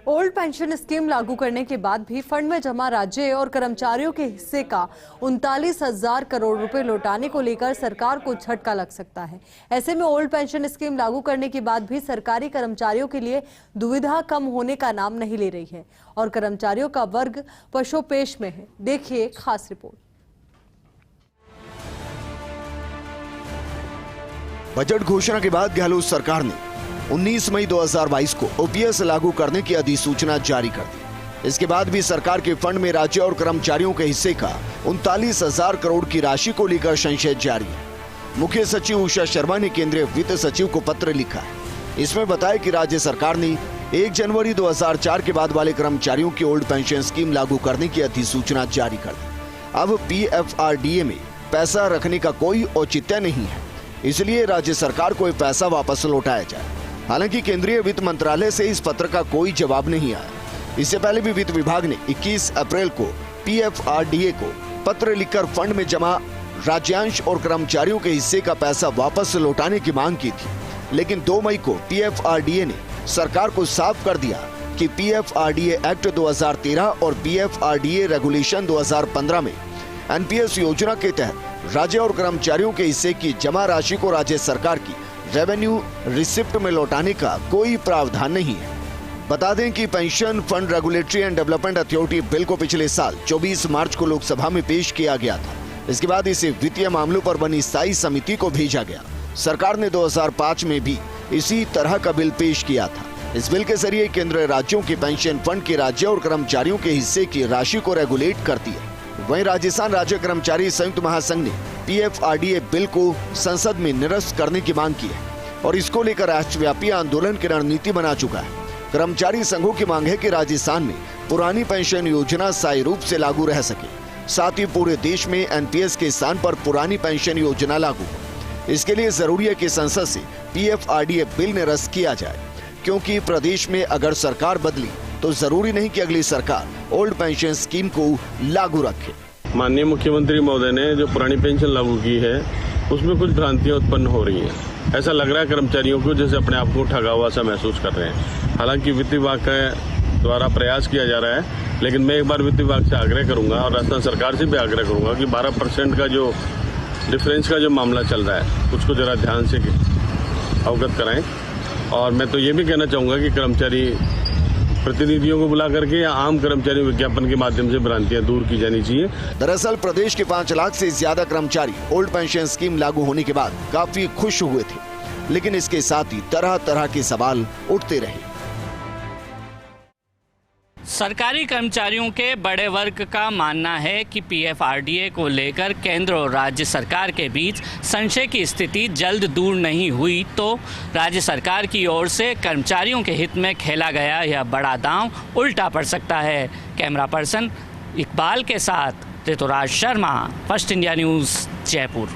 Old pension scheme लागू करने के बाद भी फंड में जमा राज्य और कर्मचारियों के हिस्से का 39,000 करोड़ रुपए लौटाने को लेकर सरकार को झटका लग सकता है। ऐसे में ओल्ड पेंशन स्कीम लागू करने के बाद भी सरकारी कर्मचारियों के लिए दुविधा कम होने का नाम नहीं ले रही है और कर्मचारियों का वर्ग पशोपेश में है। देखिए खास रिपोर्ट। बजट घोषणा के बाद गहलोत सरकार ने 19 मई 2022 को ओपीएस लागू करने की अधिसूचना जारी कर दी। इसके बाद भी सरकार के फंड में राज्य और कर्मचारियों के हिस्से का 39,000 करोड़ की राशि को लेकर संशय जारी है। मुख्य सचिव उषा शर्मा ने केंद्रीय वित्त सचिव को पत्र लिखा है। इसमें बताया कि राज्य सरकार ने 1 जनवरी 2004 के बाद वाले कर्मचारियों की ओल्ड पेंशन स्कीम लागू करने की अधिसूचना जारी कर दी। अब पीएफआरडीए में पैसा रखने का कोई औचित्य नहीं है, इसलिए राज्य सरकार को ये पैसा वापस लौटाया जाए। हालांकि केंद्रीय वित्त मंत्रालय से इस पत्र का कोई जवाब नहीं आया। इससे पहले भी वित्त विभाग ने 21 अप्रैल को पीएफआरडीए को पत्र लिखकर फंड में जमा राज्यांश और कर्मचारियों के हिस्से का पैसा वापस लौटाने की मांग की थी, लेकिन 2 मई को पीएफआरडीए ने सरकार को साफ कर दिया कि पीएफआरडीए एक्ट 2013 और पीएफआरडीए रेगुलेशन 2015 में एनपीएस योजना के तहत राज्य और कर्मचारियों के हिस्से की जमा राशि को राज्य सरकार की रेवेन्यू रिसिप्ट में लौटाने का कोई प्रावधान नहीं है। बता दें कि pension fund regulatory and development authority bill को पिछले साल 24 मार्च को लोकसभा में पेश किया गया था। इसके बाद इसे वित्तीय मामलों पर बनी स्थायी समिति को भेजा गया। सरकार ने 2005 में भी इसी तरह का बिल पेश किया था। इस बिल के जरिए केंद्र राज्यों के पेंशन फंड के राज्य और कर्मचारियों के हिस्से की राशि को रेगुलेट करती है। वहीं राजस्थान राज्य कर्मचारी संयुक्त महासंघ ने पीएफआरडीए बिल को संसद में निरस्त करने की मांग की है और इसको लेकर राष्ट्रव्यापी आंदोलन की रणनीति बना चुका है। कर्मचारी संघों की मांग है कि राजस्थान में पुरानी पेंशन योजना स्थायी रूप से लागू रह सके, साथ ही पूरे देश में एनपीएस के स्थान पर पुरानी पेंशन योजना लागू हो। इसके लिए जरूरी है कि संसद से पीएफआरडीए बिल निरस्त किया जाए, क्योंकि प्रदेश में अगर सरकार बदली तो जरूरी नहीं कि अगली सरकार ओल्ड पेंशन स्कीम को लागू रखे। माननीय मुख्यमंत्री महोदय ने जो पुरानी पेंशन लागू की है उसमें कुछ भ्रांतियां उत्पन्न हो रही हैं। ऐसा लग रहा है कर्मचारियों को जैसे अपने आप को ठगा हुआ सा महसूस कर रहे हैं। हालांकि वित्त विभाग के द्वारा प्रयास किया जा रहा है, लेकिन मैं एक बार वित्त विभाग से आग्रह करूंगा और राजस्थान सरकार से भी आग्रह करूंगा कि 12% का जो डिफरेंस का जो मामला चल रहा है उसको जरा ध्यान से अवगत कराएं। और मैं तो ये भी कहना चाहूँगा कि कर्मचारी प्रतिनिधियों को बुला करके या आम कर्मचारी विज्ञापन के माध्यम से भ्रांतियां दूर की जानी चाहिए। दरअसल प्रदेश के 5 लाख से ज्यादा कर्मचारी ओल्ड पेंशन स्कीम लागू होने के बाद काफी खुश हुए थे, लेकिन इसके साथ ही तरह तरह के सवाल उठते रहे। सरकारी कर्मचारियों के बड़े वर्ग का मानना है कि पीएफआरडीए को लेकर केंद्र और राज्य सरकार के बीच संशय की स्थिति जल्द दूर नहीं हुई तो राज्य सरकार की ओर से कर्मचारियों के हित में खेला गया यह बड़ा दांव उल्टा पड़ सकता है। कैमरा पर्सन इकबाल के साथ Ruturaj Sharma, first India news, Jaipur.